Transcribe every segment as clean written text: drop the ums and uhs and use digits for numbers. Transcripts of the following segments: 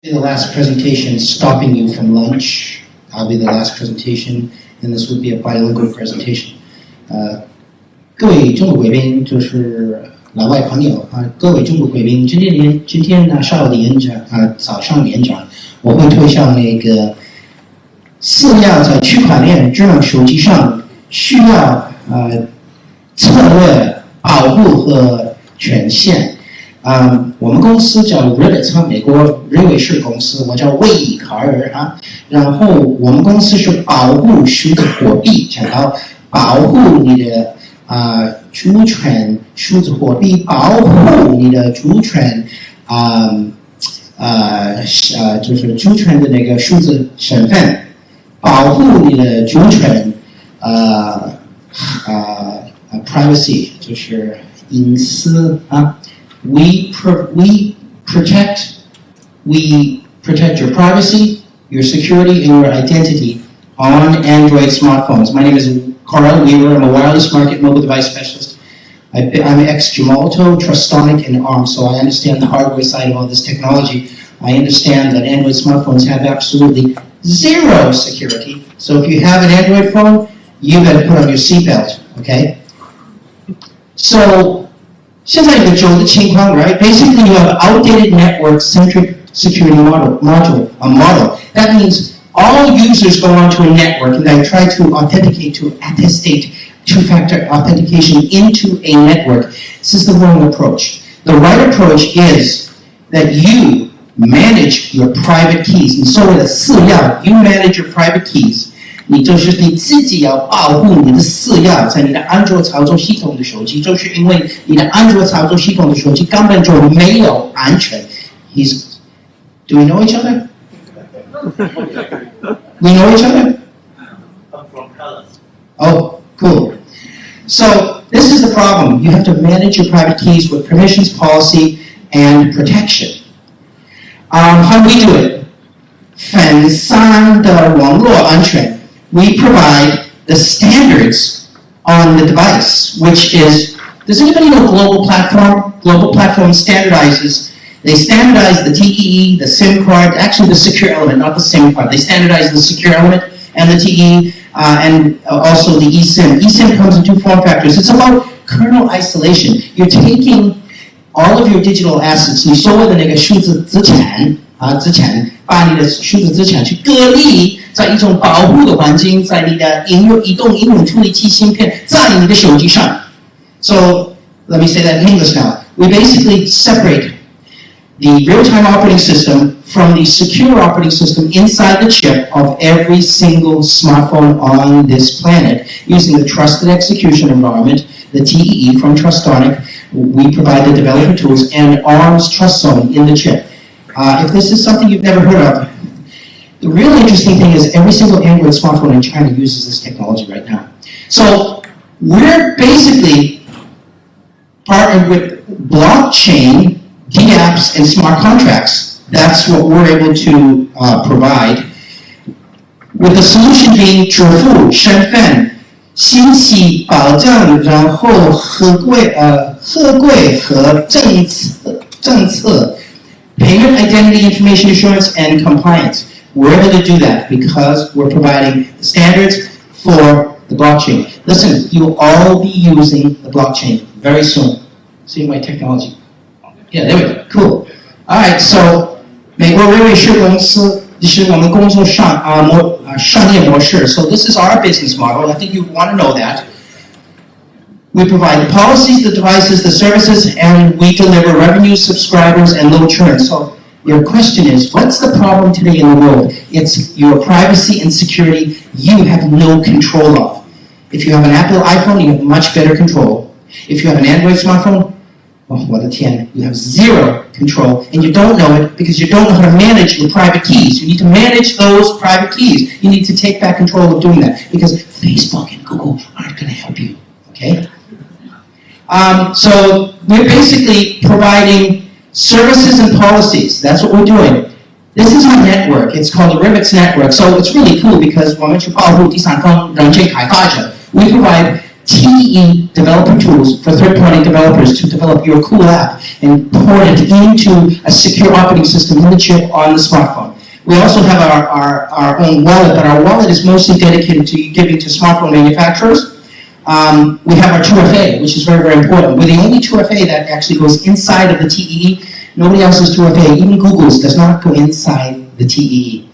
The last presentation, stopping you from lunch. I'll be the last presentation, and this would be a bilingual presentation. 各位中国贵宾，就是老外朋友啊，各位中国贵宾，今天呢下午的演讲早上的演讲，我会推销那个饲料在区块链智能手机上需要策略保护和权限。我们公司叫 Rivet， 美国瑞维士公司，我叫魏以卡尔啊。然后我们公司是保护数字货币，讲到保护你的主权数字货币，保护你的主权就是主权的那个数字身份，保护你的主权privacy 就是隐私啊。We protect your privacy, your security, and your identity on Android smartphones. My name is Karl Weaver. I'm a wireless market mobile device specialist. I'm ex-Gemalto, Trustonic, and ARM, so I understand the hardware side of all this technology. I understand that Android smartphones have absolutely zero security. So if you have an Android phone, you better put on your seatbelt, okay? So, 现在有个旧的情况 right? Basically, you have an outdated network-centric security model. That means all users go onto a network and they try to authenticate, to attestate two-factor authentication into a network. This is the wrong approach. The right approach is that you manage your private keys. 你所谓的私钥 you manage your private keys. 你就是你自己要保护你的私钥，在你的安卓操作系统的手机，就是因为你的安卓操作系统的手机根本就没有安全。Do we know each other? We know each other? I'm from Dallas. Oh, cool. So this is the problem. You have to manage your private keys with permissions, policy, and protection. How do we do it? 分散的网络安全。We provide the standards on the device, which is, does anybody know Global Platform? Global Platform they standardize the TEE, the SIM card, actually the secure element, not the SIM card. They standardize the secure element and the TEE and also the eSIM. eSIM comes in two form factors. It's about kernel isolation. You're taking all of your digital assets, 你所谓的那个数字资产把你的数字资产去隔离在一种保护的环境，在你的移动应用处理器芯片，在你的手机上。So let me say that in English now. We basically separate the real-time operating system from the secure operating system inside the chip of every single smartphone on this planet using the trusted execution environment, the TEE from Trustonic. We provide the developer tools and ARM's trust zone in the chip. If this is something you've never heard of, the really interesting thing is every single Android smartphone in China uses this technology right now. So we're basically partnered with blockchain, dApps, and smart contracts. That's what we're able to provide. With the solution being 支付、身份、信息保障，然后合规和政策 payment identity information assurance and compliance. We're able to do that because we're providing the standards for the blockchain. Listen, you'll all be using the blockchain very soon. See my technology. Yeah, there we go. Cool. All right, so 美国瑞维士公司是我们工作商业模式. So this is our business model. I think you want to know that. We provide the policies, the devices, the services, and we deliver revenue, subscribers, and low churn. So your question is, what's the problem today in the world? It's your privacy and security you have no control of. If you have an Apple iPhone, you have much better control. If you have an Android smartphone, oh, 我的天, you have zero control, and you don't know it because you don't know how to manage your private keys. You need to manage those private keys. You need to take back control of doing that because Facebook and Google aren't going to help you, okay? So we're basically providing services and policies. That's what we're doing. This is our network. It's called the Rivet's network. So it's really cool because we provide TEE developer tools for third-party developers to develop your cool app and port it into a secure operating system in the chip on the smartphone. We also have our own wallet, but our wallet is mostly dedicated to giving to smartphone manufacturers. We have our 2FA, which is very, very important. We're the only 2FA that actually goes inside of the TEE. Nobody else's 2FA, even Google's, does not go inside the TEE.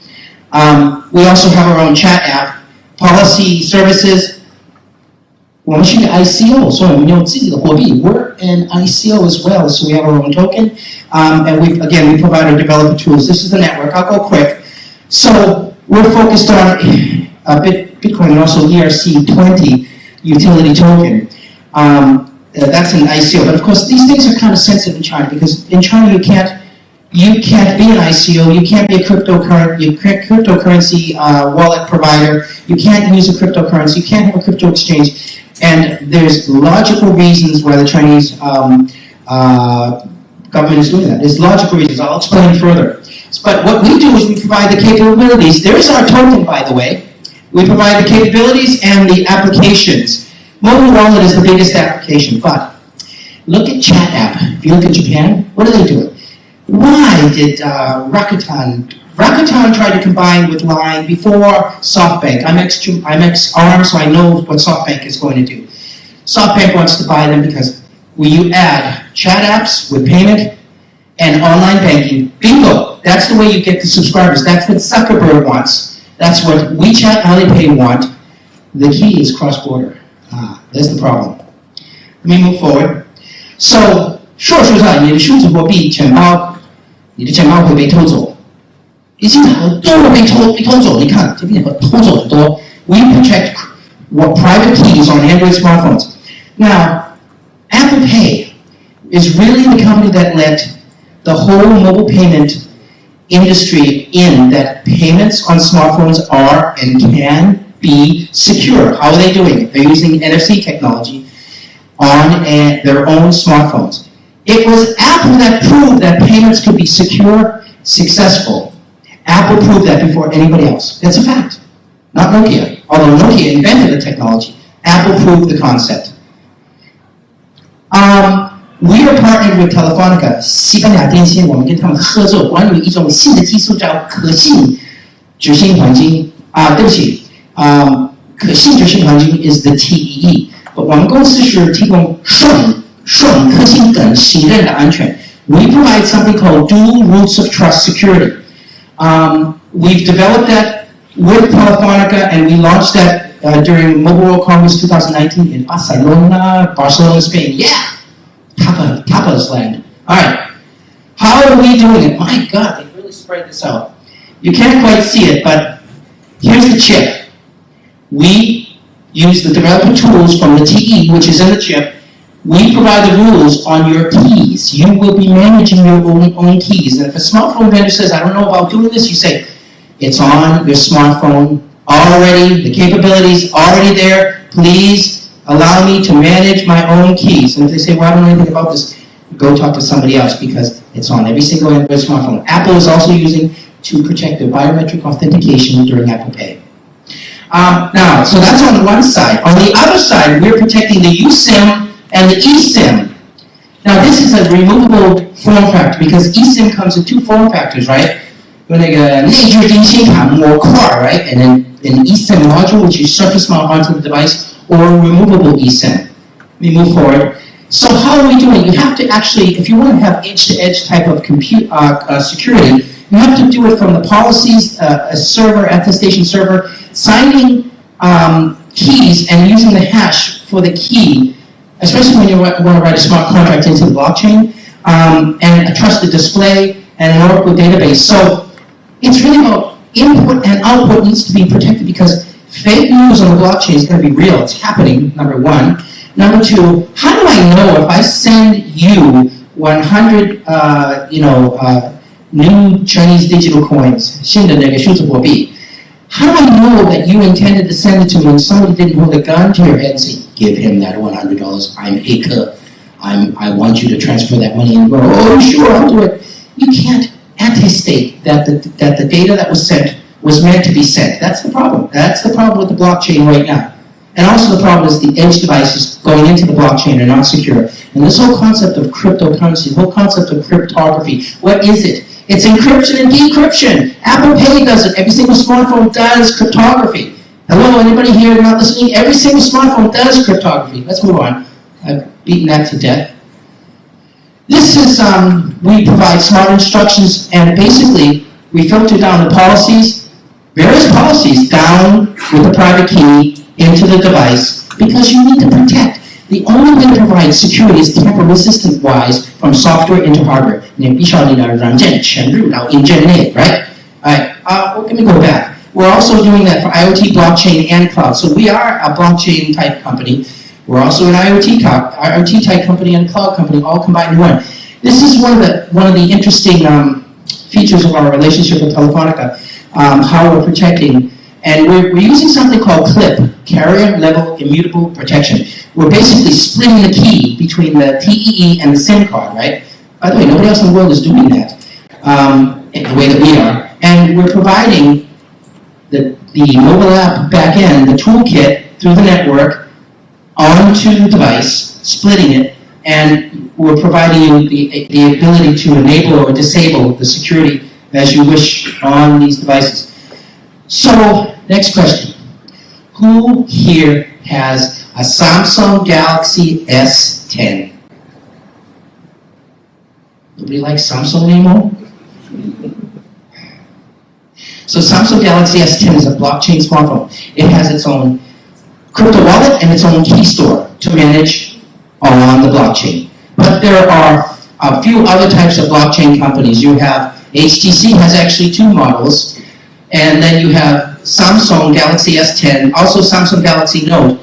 We also have our own chat app, policy services. 我们是个 ICO, 所以我们有自己的货币. We're an ICO as well, so we have our own token. And we provide our developer tools. This is the network. I'll go quick. So we're focused on Bitcoin and also ERC20 utility token. That's an ICO. But of course, these things are kind of sensitive in China because in China you can't be an ICO, you can't be a cryptocurrency wallet provider, you can't use a cryptocurrency, you can't have a crypto exchange. And there's logical reasons why the Chinese government is doing that. There's logical reasons. I'll explain further. But what we do is we provide the capabilities. There's our token, by the way. We provide the capabilities and the applications. Mobile wallet is the biggest application, but look at chat app. If you look at Japan, what are they doing? Why did Rakuten tried to combine with Line before SoftBank? I'm ex-ARM, so I know what SoftBank is going to do. SoftBank wants to buy them because when you add chat apps with payment and online banking, bingo, that's the way you get the subscribers. That's what Zuckerberg wants. That's what WeChat and Alipay want. The key is cross-border. There's the problem. Let me move forward. So, 说实在，你的数字货币钱包，你的钱包会被偷走。已经很多被偷走，你看这边偷走很多。We protect what private keys on Android smartphones. Now, Apple Pay is really the company that let the whole mobile payment industry in that payments on smartphones are and can be secure. How are they doing it? They're using NFC technology on their own smartphones. It was Apple that proved that payments could be secure, successful. Apple proved that before anybody else. That's a fact. Not Nokia. Although Nokia invented the technology, Apple proved the concept. We are partnered with Telefonica, 西班牙电信，我们跟他们合作，关于一种新的技术叫可信执行环境。对不起，可信执行环境 is the TEE， 我们公司是提供双可信跟信任的安全。We provide something called dual roots of trust security. We've developed that with Telefonica, and we launched that during Mobile World Congress 2019 in Barcelona, Spain. Yeah, Tapas land. All right, how are we doing it? My God, they really spread this out. You can't quite see it, but here's the chip. We use the developer tools from the TE, which is in the chip. We provide the rules on your keys. You will be managing your own keys. And if a smartphone vendor says, I don't know about doing this, you say, it's on your smartphone already, the capabilities already there. Please allow me to manage my own keys. And if they say, well, I don't know anything about this, go talk to somebody else because it's on every single Android smartphone. Apple is also using to protect their biometric authentication during Apple Pay. Now, so that's on one side. On the other side, we're protecting the USIM and the eSIM. Now this is a removable form factor because eSIM comes in two form factors, right? When they get a more car, right? And then an eSIM module, which you surface mount onto the device, or a removable eSIM. Let me move forward. So how are we doing? You have to actually, if you want to have edge-to-edge type of security, you have to do it from the policies, a server, attestation server, signing keys and using the hash for the key, especially when you want to write a smart contract into the blockchain, and a trusted display, and an Oracle database. So it's really about input and output needs to be protected because fake news on the blockchain is going to be real. It's happening, number one. Number two, how do I know if I send you 100, new Chinese digital coins, 新的那个数字货币? How do I know that you intended to send it to me and somebody didn't hold a gun to your head and say, give him that $100, I'm Haker, I want you to transfer that money, and go, oh sure, I'll do it. You can't attestate that the data that was sent was meant to be sent. That's the problem. That's the problem with the blockchain right now. And also the problem is the edge devices going into the blockchain are not secure. And this whole concept of cryptocurrency, the whole concept of cryptography, what is it? It's encryption and decryption. Apple Pay does it. Every single smartphone does cryptography. Hello, anybody here not listening? Every single smartphone does cryptography. Let's move on. I've beaten that to death. This is, we provide smart instructions, and basically we filter down the policies, various policies, down with the private key into the device, because you need to protect. The only way to provide security is tamper-resistant-wise from software into hardware. 你必须要你的软件潜入到硬件内, right? Alright, let me go back. We're also doing that for IoT, blockchain, and cloud. So we are a blockchain type company. We're also an IoT type company and a cloud company, all combined in one. This is one of the interesting features of our relationship with Telefonica, how we're protecting. And we're using something called CLIP, Carrier Level Immutable Protection. We're basically splitting the key between the TEE and the SIM card, right? By the way, nobody else in the world is doing that in the way that we are. And we're providing the mobile app backend, the toolkit, through the network, onto the device, splitting it, and we're providing you the ability to enable or disable the security as you wish on these devices. So, next question. Who here has a Samsung Galaxy S10? Nobody likes Samsung anymore? So Samsung Galaxy S10 is a blockchain smartphone. It has its own crypto wallet and its own key store to manage on the blockchain. But there are a few other types of blockchain companies. You have HTC has actually two models, and then you have Samsung Galaxy S10, also Samsung Galaxy Note.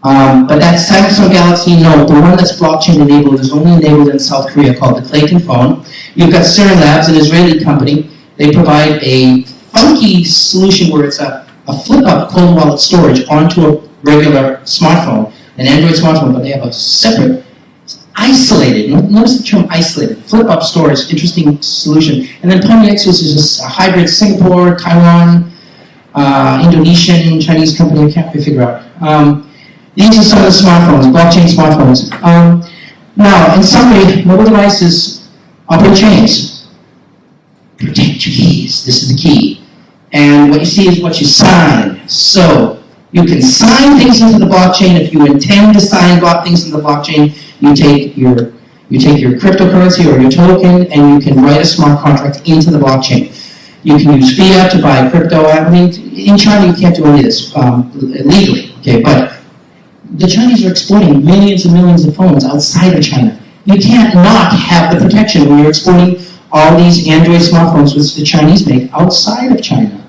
But that Samsung Galaxy Note, the one that's blockchain enabled, is only enabled in South Korea, called the Clayton phone. You've got Sirin Labs, an Israeli company. They provide a funky solution where it's a flip-up cold wallet storage onto a regular smartphone, an Android smartphone, but they have a separate, isolated, notice the term isolated, flip-up storage, interesting solution. And then Ponyexus is just a hybrid Singapore, Taiwan, Indonesian, Chinese company, I can't figure out. These are some of the smartphones, blockchain smartphones. Now, in summary, mobile devices operate chains. Protect your keys, this is the key. And what you see is what you sign. So, you can sign things into the blockchain. If you intend to sign things into the blockchain, you take your cryptocurrency or your token, and you can write a smart contract into the blockchain. You can use fiat to buy crypto. I mean, in China, you can't do any of this legally, okay? But the Chinese are exporting millions and millions of phones outside of China. You can't not have the protection when you're exporting all these Android smartphones which the Chinese make outside of China,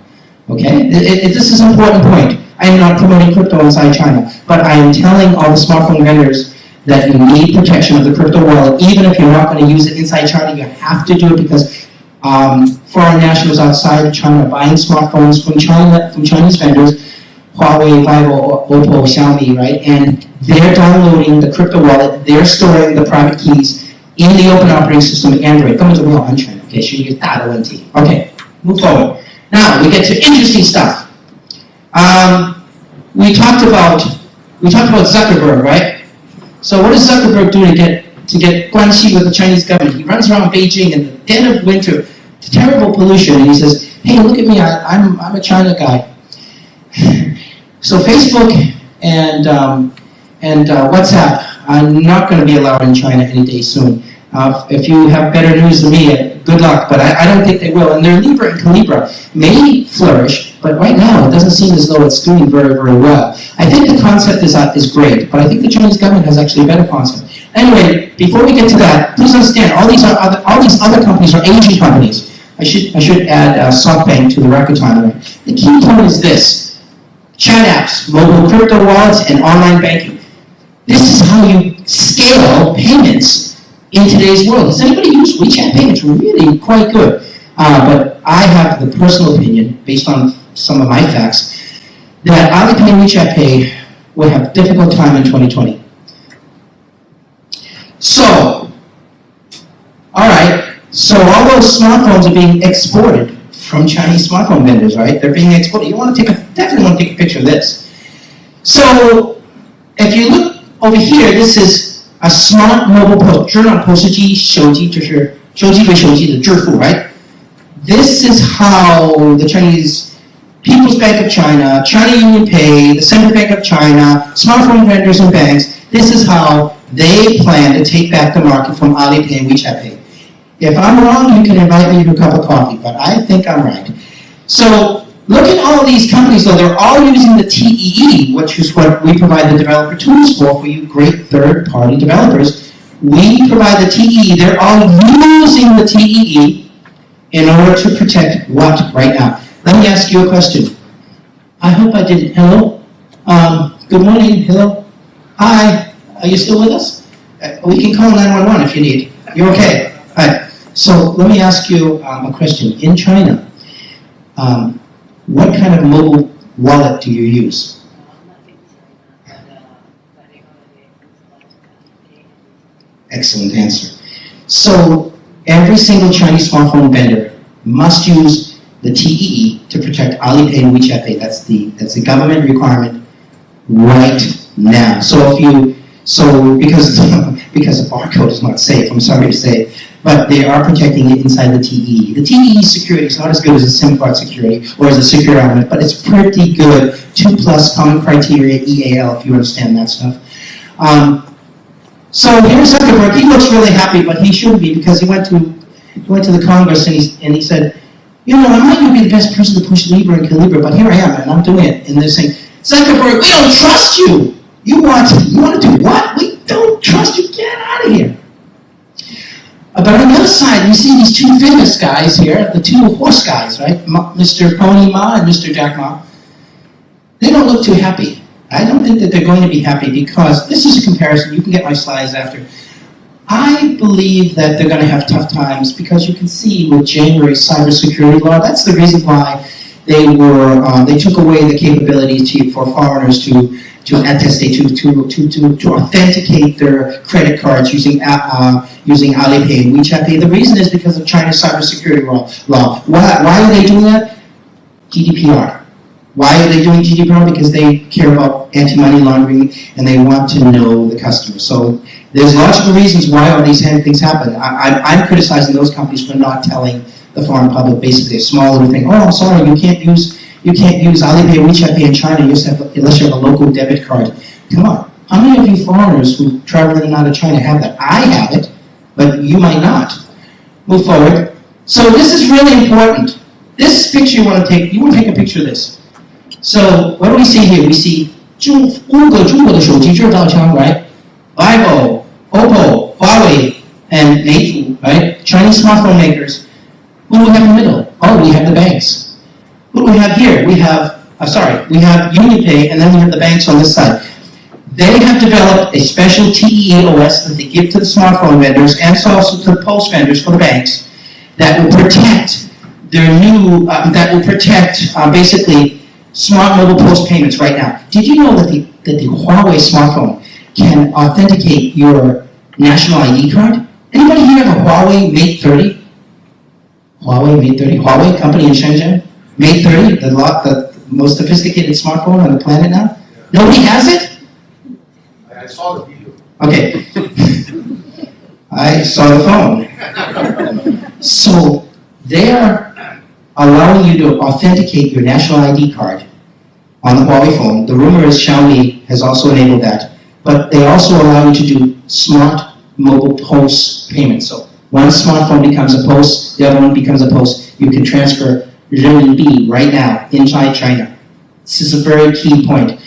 okay? This is an important point. I am not promoting crypto inside China, but I am telling all the smartphone vendors that you need protection of the crypto wallet. Even if you're not going to use it inside China, you have to do it because foreign nationals outside of China buying smartphones from Chinese vendors, Huawei, Vivo, Oppo, Xiaomi, right? And they're downloading the crypto wallet, they're storing the private keys in the open operating system of Android. 根本就没有安全, okay? 是一个大的问题. Okay, move forward. Now we get to interesting stuff. We talked about Zuckerberg, right? So what does Zuckerberg do to get 关系 with the Chinese government? He runs around Beijing in the dead of winter, terrible pollution, and he says, "Hey, look at me, I'm a China guy." So Facebook and WhatsApp are not going to be allowed in China any day soon. If you have better news than me, good luck, but I don't think they will. And their Libra and Calibra may flourish, but right now it doesn't seem as though it's doing very, very well. I think the concept is great, but I think the Chinese government has actually a better concept. Anyway, before we get to that, please understand, all these other companies are Asian companies. I should add SoftBank to the record time. The key point is this. Chat apps, mobile crypto wallets, and online banking. This is how you scale payments in today's world. Does anybody use WeChat Pay? It's really quite good. But I have the personal opinion, based on some of my facts, that Alipay and WeChat Pay will have a difficult time in 2020. So, alright, so all those smartphones are being exported from Chinese smartphone vendors, right? They're being exported. You definitely want to take a picture of this. So if you look over here, this is a smart mobile post. 智能 post 机手机就是手机对手机的支付 right? This is how the Chinese People's Bank of China, China Union Pay, the Central Bank of China, smartphone vendors and banks, this is how they plan to take back the market from Alipay and WeChat Pay. If I'm wrong, you can invite me to a cup of coffee, but I think I'm right. So look at all these companies, though. They're all using the TEE, which is what we provide the developer tools for you great third-party developers. We provide the TEE. They're all using the TEE in order to protect what right now? Let me ask you a question. I hope I didn't. Hello? Good morning. Hello? Hi. Are you still with us? We can call 911 if you need. You're okay? All right. So let me ask you a question. In China, what kind of mobile wallet do you use? Excellent answer. So every single Chinese smartphone vendor must use the TEE to protect Alipay and WeChat Pay. That's the government requirement right now. So because the barcode is not safe, I'm sorry to say, but they are protecting it inside the TEE. The TEE security is not as good as a SIM card security or as a secure element, but it's pretty good. 2+ common criteria, EAL, if you understand that stuff. So here's Zuckerberg. He looks really happy, but he shouldn't be because he went to the Congress and he said, you know, I might not be the best person to push Libra and Calibra, but here I am and I'm doing it. And they're saying, Zuckerberg, we don't trust you. You want to do what? We don't trust you. Get out of here. But on the other side, you see these two famous guys here, the two horse guys, right? Mr. Pony Ma and Mr. Jack Ma. They don't look too happy. I don't think that they're going to be happy because this is a comparison. You can get my slides after. I believe that they're going to have tough times because you can see with January's cybersecurity law, that's the reason why they took away the capability for foreigners to attestate, to authenticate their credit cards using Alipay and WeChat Pay. The reason is because of China's cybersecurity law. Why are they doing that? GDPR. Why are they doing GDPR? Because they care about anti-money laundering and they want to know the customer. So there's logical reasons why all these things happen. I'm criticizing those companies for not telling the foreign public basically a small little thing. Oh, I'm sorry, you can't use Alipay or WeChat Pay in China unless you have a local debit card. Come on. How many of you foreigners who travel in and out of China have that? I have it, but you might not. Move forward. So this is really important. This picture you want to take a picture of this. So what do we see here? We see 中国的手机制造商, right? Vivo, Oppo, Huawei, and Meizu, right? Chinese smartphone makers. What do we have in the middle? Oh, we have the banks. What do we have here? We have UnionPay, and then we have the banks on this side. They have developed a special TEE OS that they give to the smartphone vendors and also to the post vendors for the banks that will protect basically smart mobile post payments right now. Did you know that the Huawei smartphone can authenticate your national ID card? Anybody here have a Huawei Mate 30? Huawei company in Shenzhen? Mate 30, the most sophisticated smartphone on the planet now? Nobody has it? I saw the video. Okay. I saw the phone. So they are allowing you to authenticate your national ID card on the Huawei phone. The rumor is Xiaomi has also enabled that. But they also allow you to do smart mobile post payments. So one smartphone becomes a post, the other one becomes a post. You can transfer renminbi right now inside China. This is a very key point.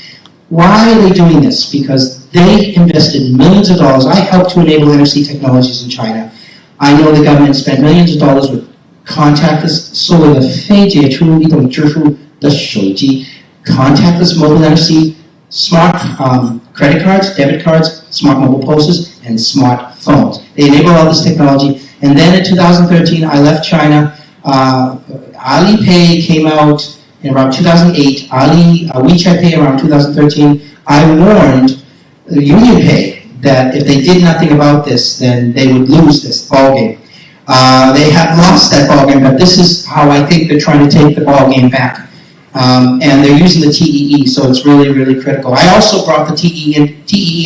Why are they doing this? Because they invested millions of dollars. I helped to enable NFC technologies in China. I know the government spent millions of dollars with contactless 所谓的非接触移动支付的手机 contactless mobile NFC, smart credit cards, debit cards, smart mobile posts, and smart phones. They enable all this technology. And then in 2013, I left China. Alipay came out in around 2008. WeChat Pay around 2013. I warned UnionPay that if they did nothing about this, then they would lose this ballgame. They have lost that ballgame, but this is how I think they're trying to take the ballgame back. And they're using the TEE, so it's really, really critical. I also brought the TEE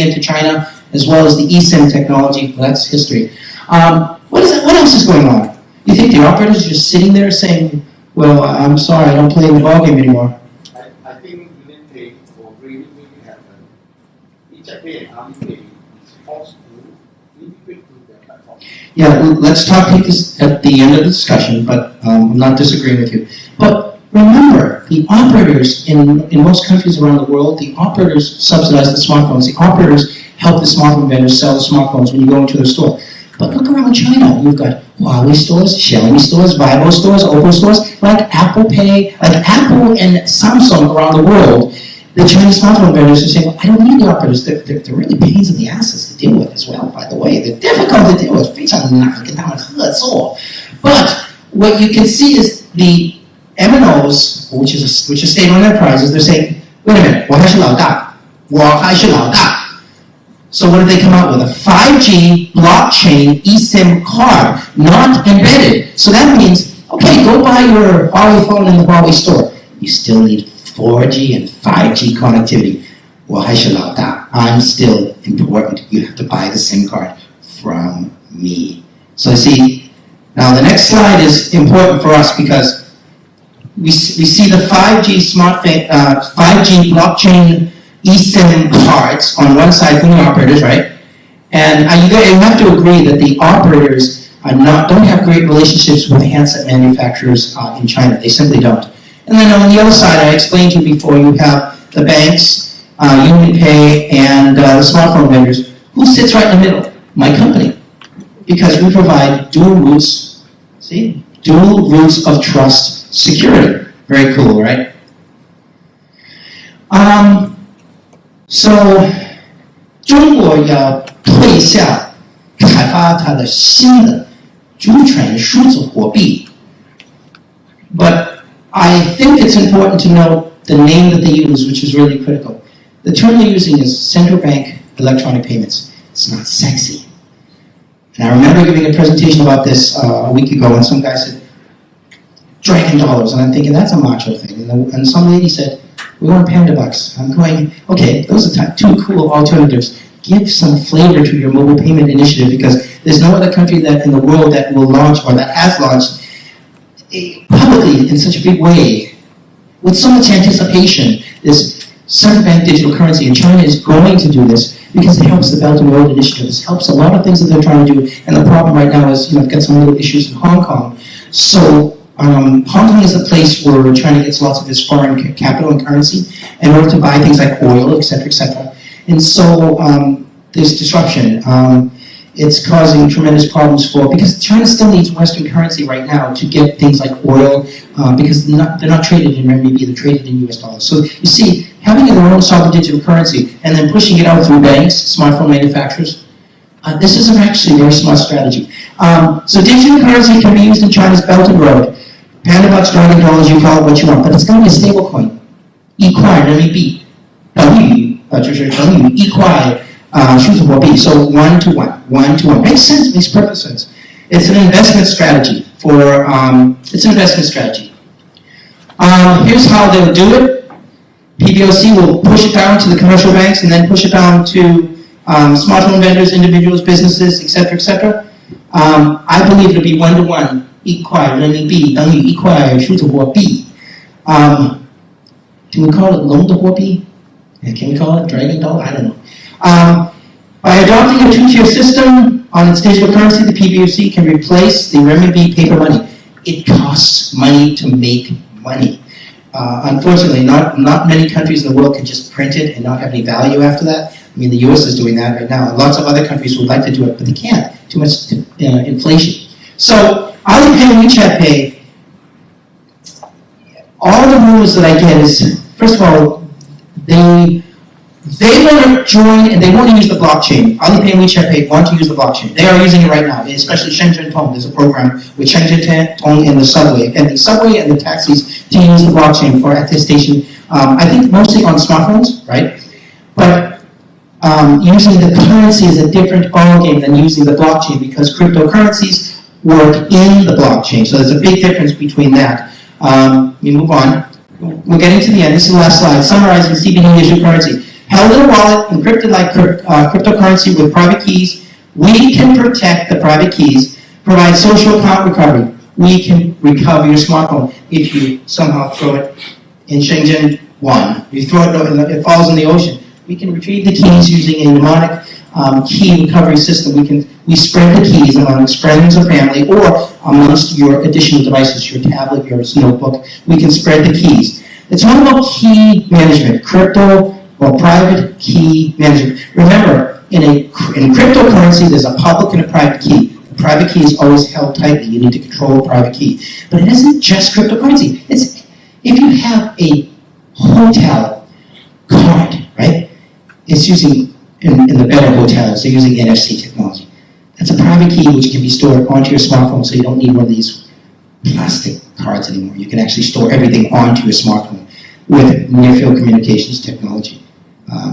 into China, as well as the eSIM technology. Well, that's history. What else is going on? You think the operators are just sitting there saying, well, I'm sorry, I don't play in the ballgame anymore? I think Union Pay or really happen. Japan, Alipay is forced to integrate to their platform. Yeah, let's talk this at the end of the discussion, but I'm not disagreeing with you. But remember, the operators in most countries around the world, the operators subsidize the smartphones. The operators help the smartphone vendors sell the smartphones when you go into the store. But look around China. You've got Huawei stores, Xiaomi stores, Vivo stores, Oppo stores, like Apple Pay, like Apple and Samsung around the world. The Chinese smartphone vendors are saying, well, I don't need the operators. They're really pains in the asses to deal with as well, by the way. They're difficult to deal with. But what you can see is the MNOs, which is state-owned enterprises, they're saying, wait a minute, 我还是老大. So what did they come out with? A 5G blockchain eSIM card, not embedded. So that means, okay, go buy your Huawei phone in the Huawei store. You still need 4G and 5G connectivity. 我还是老大. I'm still important. You have to buy the SIM card from me. So see, now the next slide is important for us because we see the 5G 5G blockchain eSIM cards on one side from the operators, right? And you have to agree that the operators don't have great relationships with the handset manufacturers in China. They simply don't. And then on the other side, I explained to you before, you have the banks, Union Pay, and the smartphone vendors. Who sits right in the middle? My company. Because we provide dual routes of trust security. Very cool, right? So 中国要退下开发它的新的主权数字货币 But I think it's important to note the name that they use, which is really critical. The term they're using is central bank electronic payments. It's not sexy. And I remember giving a presentation about this a week ago, and some guy said, Dragon dollars, and I'm thinking, that's a macho thing. And some lady said, we want Panda Bucks. I'm going, okay, those are two cool alternatives. Give some flavor to your mobile payment initiative because there's no other country in the world that will launch or that has launched publicly in such a big way with so much anticipation. This central bank digital currency, and China is going to do this because it helps the Belt and Road Initiative. This helps a lot of things that they're trying to do. And the problem right now is, I've got some little issues in Hong Kong. So Hong Kong is a place where China gets lots of its foreign capital and currency in order to buy things like oil, etc., etc. And so there's disruption. It's causing tremendous problems because China still needs Western currency right now to get things like oil because they're not traded in renminbi, they're traded in US dollars. So you see, having their own sovereign digital currency and then pushing it out through banks, smartphone manufacturers, this is actually a very smart strategy. So digital currency can be used in China's Belt and Road. Panda Bucks, Dragon dollars, you call it what you want, but it's going to be a stable coin. 1块人民币等于1块数字货币. So 1 to 1. Makes sense, makes perfect sense. It's an investment strategy Here's how they'll do it. PBOC will push it down to the commercial banks and then push it down to smartphone vendors, individuals, businesses, etc., etc. I believe it'll be 1 to 1. 1块人民币等于1块数字货币. Can we call it 龙的货币? Can we call it dragon dollar? I don't know. By adopting a two-tier system on its digital currency, the PBOC can replace the renminbi paper money. It costs money to make money. Unfortunately, not many countries in the world can just print it and not have any value after that. I mean, the US is doing that right now. Lots of other countries would like to do it, but they can't. Too much inflation. So, Alipay and WeChat Pay, all the rules that I get is, first of all, they want to join and they want to use the blockchain. Alipay and WeChat Pay want to use the blockchain. They are using it right now, especially Shenzhen Nov. There's a program with Shenzhen Nov and the subway and the taxis to use the blockchain for attestation. I think mostly on smartphones, right? But using the currency is a different ballgame than using the blockchain because cryptocurrencies work in the blockchain. So there's a big difference between that. We move on. we're getting to the end. This is the last slide. Summarizing CBD digital currency. Held in a wallet, encrypted like cryptocurrency with private keys, we can protect the private keys, provide social account recovery. We can recover your smartphone if you somehow throw it in Shenzhen 1. You throw it, it falls in the ocean. We can retrieve the keys using a mnemonic key recovery system. We spread the keys amongst friends or family or amongst your additional devices, your tablet, your notebook. We can spread the keys. It's all about key management, crypto or private key management. Remember, in cryptocurrency, there's a public and a private key. The private key is always held tightly. You need to control the private key. But it isn't just cryptocurrency. It's if you have a hotel card, right? It's using in the better hotels, they're using NFC technology. That's a private key which can be stored onto your smartphone, so you don't need one of these plastic cards anymore. You can actually store everything onto your smartphone with near-field communications technology.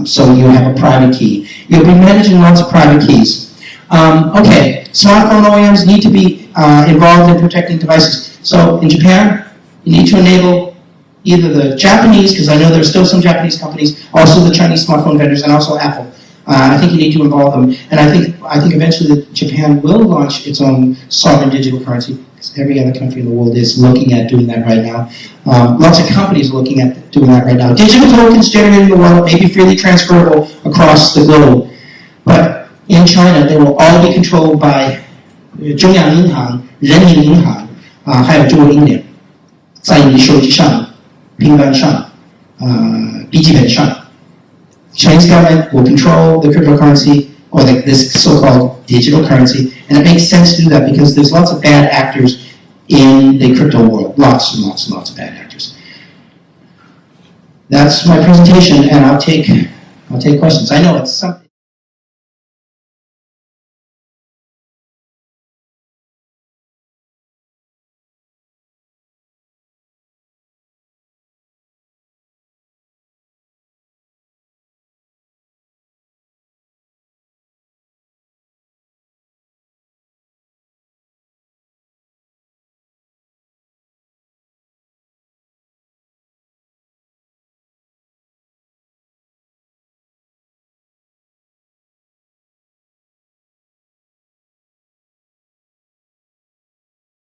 So you have a private key. You'll be managing lots of private keys. Okay, smartphone OEMs need to be involved in protecting devices. So in Japan, you need to enable either the Japanese, because I know there are still some Japanese companies, also the Chinese smartphone vendors, and also Apple. I think you need to involve them, and I think eventually Japan will launch its own sovereign digital currency, because every other country in the world is looking at doing that right now. Lots of companies are looking at doing that right now. Digital tokens generated in the world may be freely transferable across the globe, but in China they will all be controlled by 中央银行、人民银行，还有中国银联，在你手机上、平板上、笔记本上。Chinese government will control the cryptocurrency or this so-called digital currency, and it makes sense to do that because there's lots of bad actors in the crypto world. Lots and lots and lots of bad actors. That's my presentation, and I'll take questions. I know it's something.